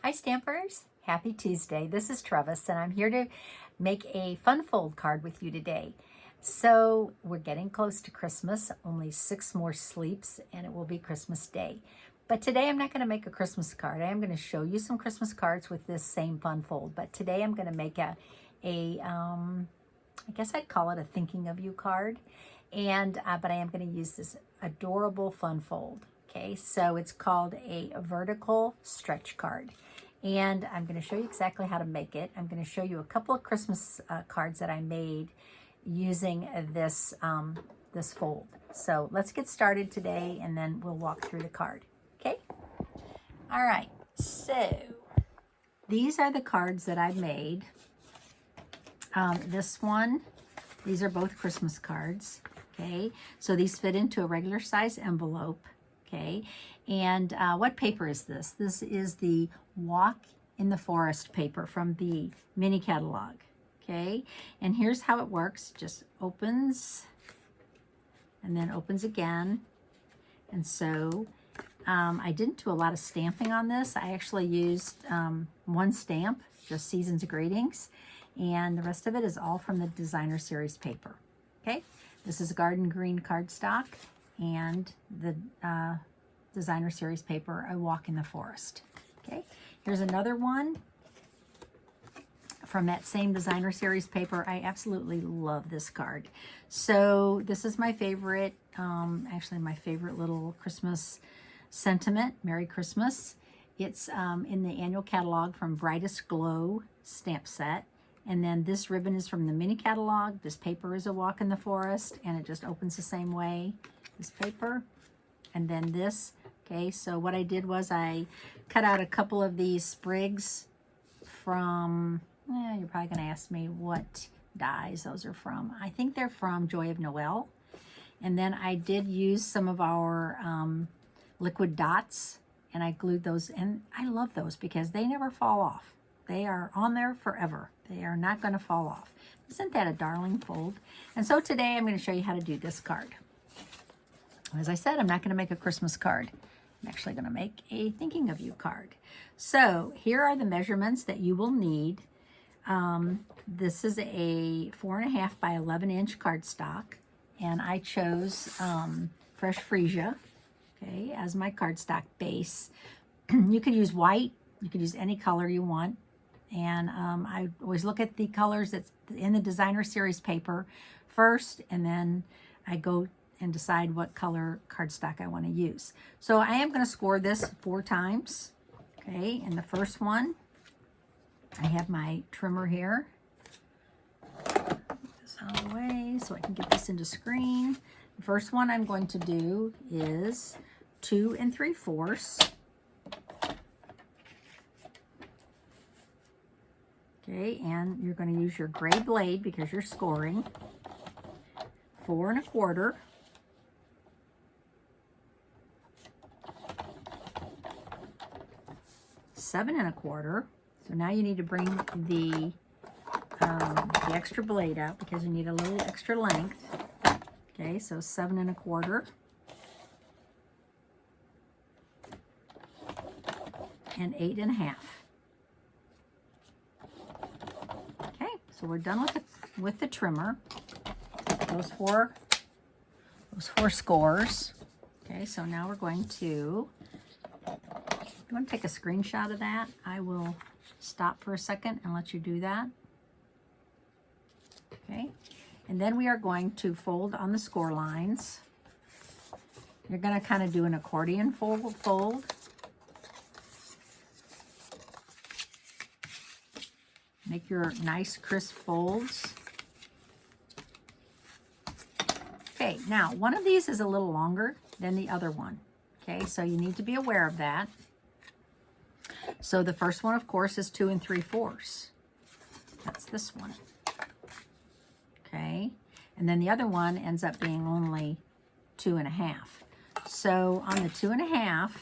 Hi Stampers, happy Tuesday. This is Trevis and I'm here to make a fun fold card with you today. So we're getting close to Christmas, only 6 more sleeps and it will be Christmas Day. But today I'm not going to make a Christmas card. I am going to show you some Christmas cards with this same fun fold. But today I'm going to make I guess I'd call it a thinking of you card. And but I am going to use this adorable fun fold. Okay, so it's called a vertical stretch card. And I'm going to show you exactly how to make it. I'm going to show you a couple of Christmas cards that I made using this, this fold. So let's get started today and then we'll walk through the card. Okay? All right, so these are the cards that I made. This one, these are both Christmas cards. Okay, so these fit into a regular size envelope. Okay, and what paper is this? This is the Walk in the Forest paper from the mini catalog. Okay, and here's how it works. Just opens and then opens again. And so I didn't do a lot of stamping on this. I actually used one stamp, just Season's Greetings, and the rest of it is all from the Designer Series paper. Okay, this is Garden Green cardstock and the Designer Series paper, I Walk in the Forest. Okay, here's another one from that same Designer Series paper. I absolutely love this card. So this is my favorite, actually my favorite little Christmas sentiment, Merry Christmas. It's in the annual catalog from Brightest Glow stamp set. And then this ribbon is from the mini catalog. This paper is A Walk in the Forest, and it just opens the same way, this paper. And then this, okay, so what I did was I cut out a couple of these sprigs from, you're probably gonna ask me what dies those are from. I think they're from Joy of Noel. And then I did use some of our liquid dots, and I glued those, and I love those because they never fall off. They are on there forever. They are not going to fall off. Isn't that a darling fold? And so today I'm going to show you how to do this card. As I said, I'm not going to make a Christmas card. I'm actually going to make a thinking of you card. So here are the measurements that you will need. This is a 4.5 by 11 inch cardstock, and I chose fresh freesia, okay, as my cardstock base. You could use white. You could use any color you want. And I always look at the colors that's in the Designer Series paper first, and then I go and decide what color cardstock I want to use. So I am going to score this 4 times. Okay, and the first one, I have my trimmer here. Put this out of the way so I can get this into screen. The first one I'm going to do is 2 3/4. Okay, and you're going to use your gray blade because you're scoring. 4 1/4. Seven 1/4. So now you need to bring the extra blade out because you need a little extra length. Okay, so 7 1/4. And 8 1/2. So we're done with the trimmer. Those four scores. Okay, so now we're going to, if you want to take a screenshot of that, I will stop for a second and let you do that. Okay, and then we are going to fold on the score lines. You're going to kind of do an accordion fold. Make your nice crisp folds. Okay, now one of these is a little longer than the other one. Okay, so you need to be aware of that. So the first one, of course, is 2 3/4. That's this one. Okay, and then the other one ends up being only 2 1/2. So on the 2 1/2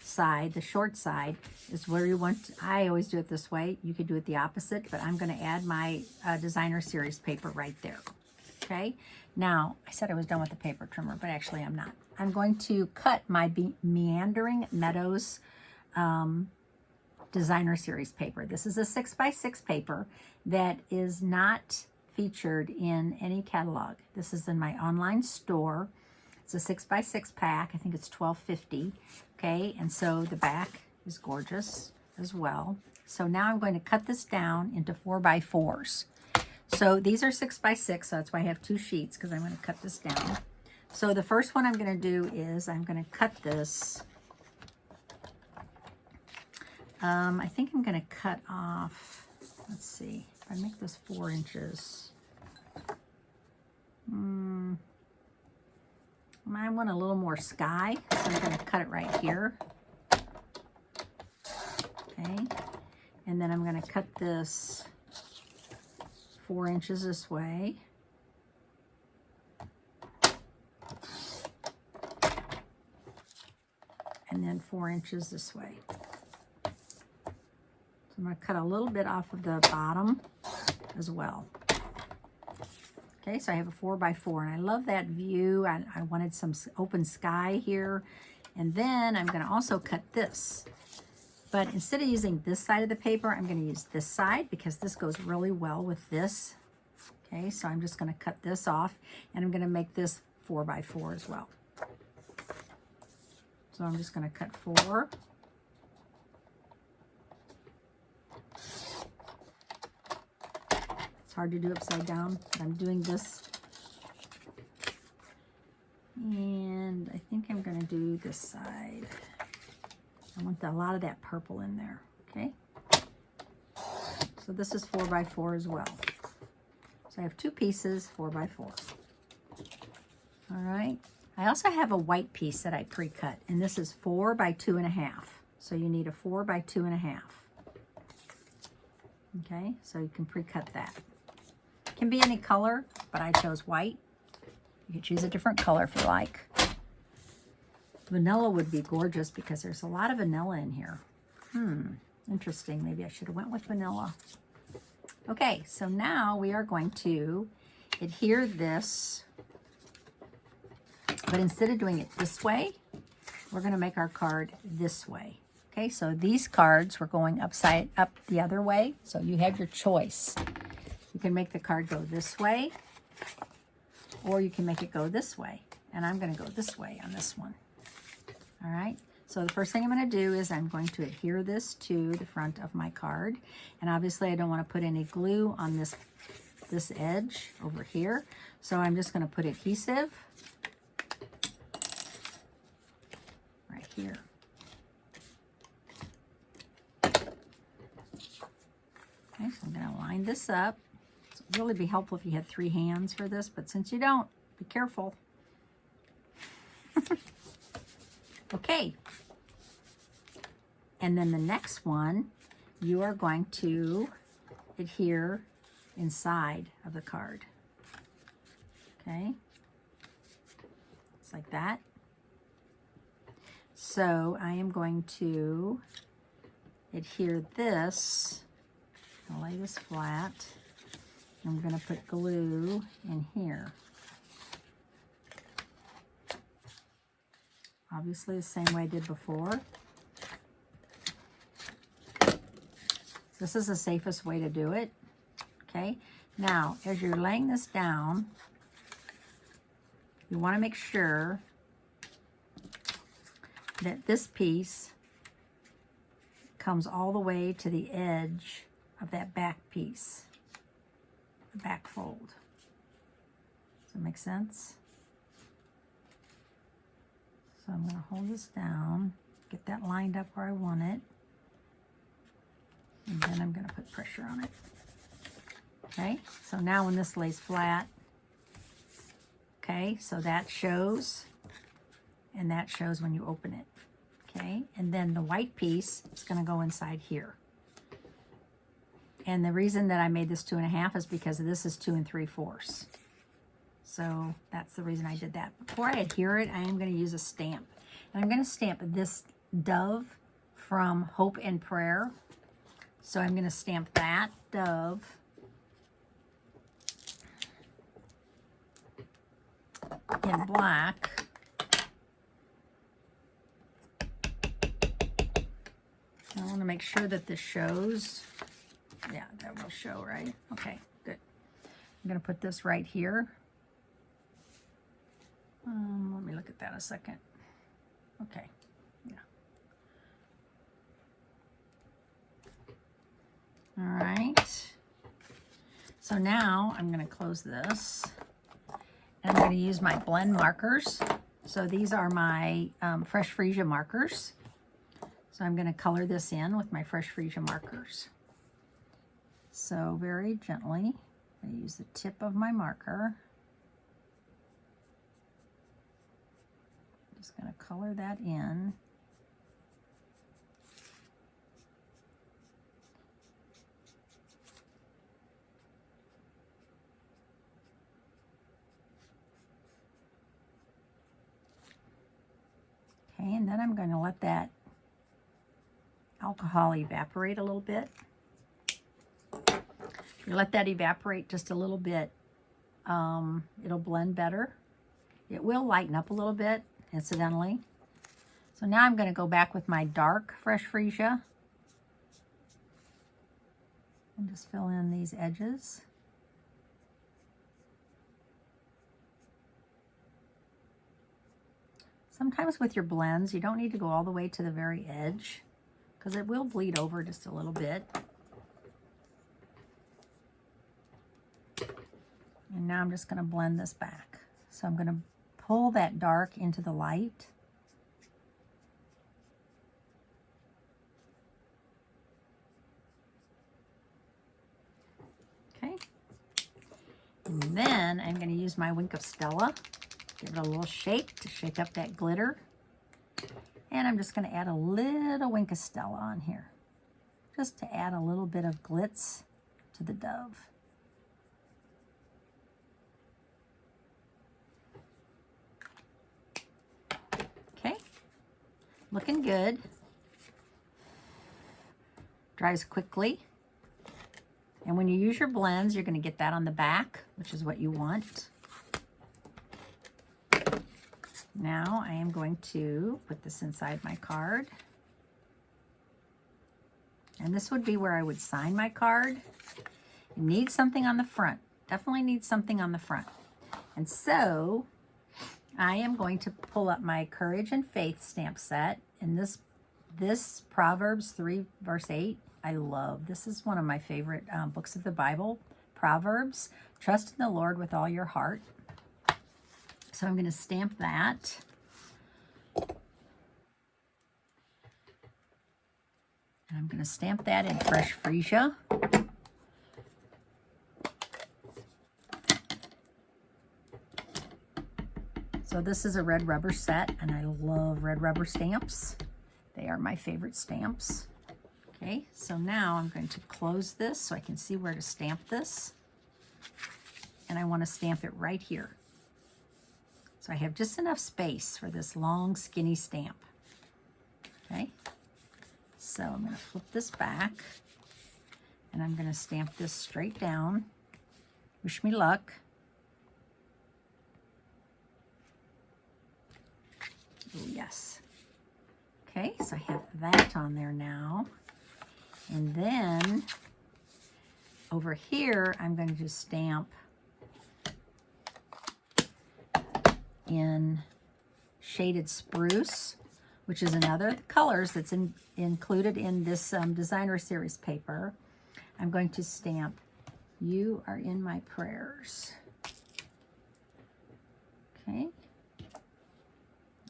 side, the short side, is where you want, I always do it this way. You could do it the opposite, but I'm going to add my Designer Series paper right there. Okay, now I said I was done with the paper trimmer, but actually I'm not. I'm going to cut my Meandering Meadows designer series paper. This is a 6x6 paper that is not featured in any catalog. This is in my online store. It's a 6x6 pack. I think it's $12.50. Okay, and so the back is gorgeous as well. So now I'm going to cut this down into 4x4s. So these are 6x6, so that's why I have 2 sheets, because I'm going to cut this down. So the first one I'm going to do is I'm going to cut this. I think I'm going to cut off, let's see, if I make this 4 inches. I want a little more sky, so I'm going to cut it right here. Okay, and then I'm going to cut this 4 inches this way. And then 4 inches this way. So I'm going to cut a little bit off of the bottom as well. Okay, so I have a 4x4, and I love that view. I wanted some open sky here. And then I'm going to also cut this. But instead of using this side of the paper, I'm going to use this side because this goes really well with this. Okay, so I'm just going to cut this off, and I'm going to make this 4x4 as well. So I'm just going to cut 4. It's hard to do upside down, but I'm doing this. And I think I'm going to do this side. I want a lot of that purple in there, okay? So this is 4x4 as well. So I have 2 pieces, 4x4. All right. I also have a white piece that I pre-cut, and this is 4 by 2.5. So you need a 4 by 2.5. Okay, so you can pre-cut that. It can be any color, but I chose white. You can choose a different color if you like. Vanilla would be gorgeous because there's a lot of vanilla in here. Interesting. Maybe I should have went with vanilla. Okay, so now we are going to adhere this, but instead of doing it this way, we're going to make our card this way. Okay, so these cards we're going up the other way, so you have your choice. You can make the card go this way, or you can make it go this way. And I'm going to go this way on this one. All right, so the first thing I'm going to do is I'm going to adhere this to the front of my card. And obviously I don't want to put any glue on this edge over here. So I'm just going to put adhesive right here. Okay, so I'm going to line this up. It would really be helpful if you had 3 hands for this, but since you don't, be careful. Okay, and then the next one, you are going to adhere inside of the card. Okay, it's like that. So I am going to adhere this. I'll lay this flat. I'm going to put glue in here. Obviously the same way I did before. This is the safest way to do it. Okay, now as you're laying this down, you want to make sure that this piece comes all the way to the edge of that back piece, the back fold. Does that make sense? So I'm going to hold this down, get that lined up where I want it, and then I'm going to put pressure on it. Okay, so now when this lays flat, okay, so that shows, and that shows when you open it. Okay, and then the white piece is going to go inside here. And the reason that I made this 2.5 is because this is 2 3/4. So that's the reason I did that. Before I adhere it, I am going to use a stamp. And I'm going to stamp this dove from Hope and Prayer. So I'm going to stamp that dove. In black. I want to make sure that this shows. Yeah, that will show, right? Okay, good. I'm going to put this right here. Let me look at that a second. Okay, yeah. All right. So now I'm going to close this. And I'm going to use my blend markers. So these are my Fresh Freesia markers. So I'm going to color this in with my Fresh Freesia markers. So very gently, I use the tip of my marker. Just going to color that in. Okay, and then I'm going to let that alcohol evaporate a little bit. You let that evaporate just a little bit, it'll blend better. It will lighten up a little bit, incidentally. So now I'm going to go back with my dark Fresh Freesia and just fill in these edges. Sometimes with your blends, you don't need to go all the way to the very edge because it will bleed over just a little bit. And now I'm just going to blend this back. So I'm going to pull that dark into the light. Okay. And then I'm going to use my Wink of Stella. Give it a little shake to shake up that glitter. And I'm just going to add a little Wink of Stella on here. Just to add a little bit of glitz to the dove. Okay. Looking good. Dries quickly. And when you use your blends, you're going to get that on the back, which is what you want. Now I am going to put this inside my card. And this would be where I would sign my card. You need something on the front. Definitely need something on the front. And so I am going to pull up my Courage and Faith stamp set. And this Proverbs 3 verse 8, I love. This is one of my favorite books of the Bible. Proverbs, trust in the Lord with all your heart. So I'm going to stamp that. And I'm going to stamp that in Fresh Freesia. So this is a red rubber set, and I love red rubber stamps. They are my favorite stamps. Okay, so now I'm going to close this so I can see where to stamp this. And I want to stamp it right here. So I have just enough space for this long, skinny stamp. Okay, so I'm going to flip this back, and I'm going to stamp this straight down. Wish me luck. Oh, yes. Okay, so I have that on there now. And then over here, I'm going to just stamp in Shaded Spruce, which is another colors that's included in this designer series paper. I'm going to stamp You Are in My Prayers. Okay.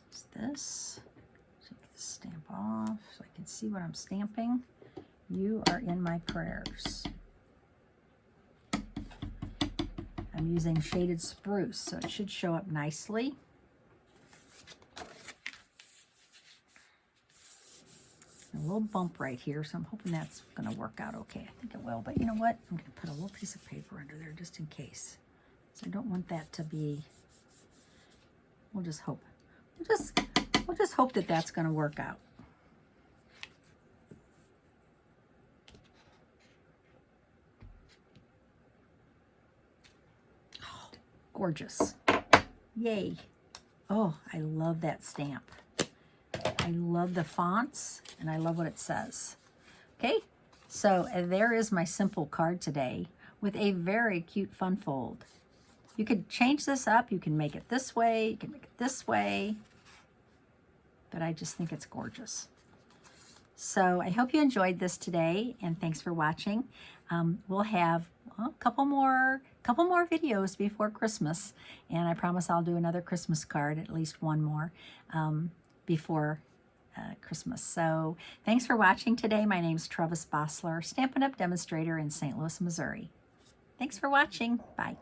What's this? Take this stamp off so I can see what I'm stamping. You Are in My Prayers. I'm using Shaded Spruce, so it should show up nicely. A little bump right here, so I'm hoping that's going to work out okay. I think it will, but you know what? I'm going to put a little piece of paper under there just in case. So I don't want that to be, we'll just hope. We'll just hope that that's going to work out. Gorgeous. Yay. Oh, I love that stamp. I love the fonts, and I love what it says. Okay, so there is my simple card today with a very cute fun fold. You could change this up. You can make it this way. You can make it this way. But I just think it's gorgeous. So I hope you enjoyed this today, and thanks for watching. We'll have a couple more videos before Christmas, and I promise I'll do another Christmas card, at least one more, before Christmas. So thanks for watching today. My name's Trevis Bossler, Stampin' Up! Demonstrator in St. Louis, Missouri. Thanks for watching. Bye.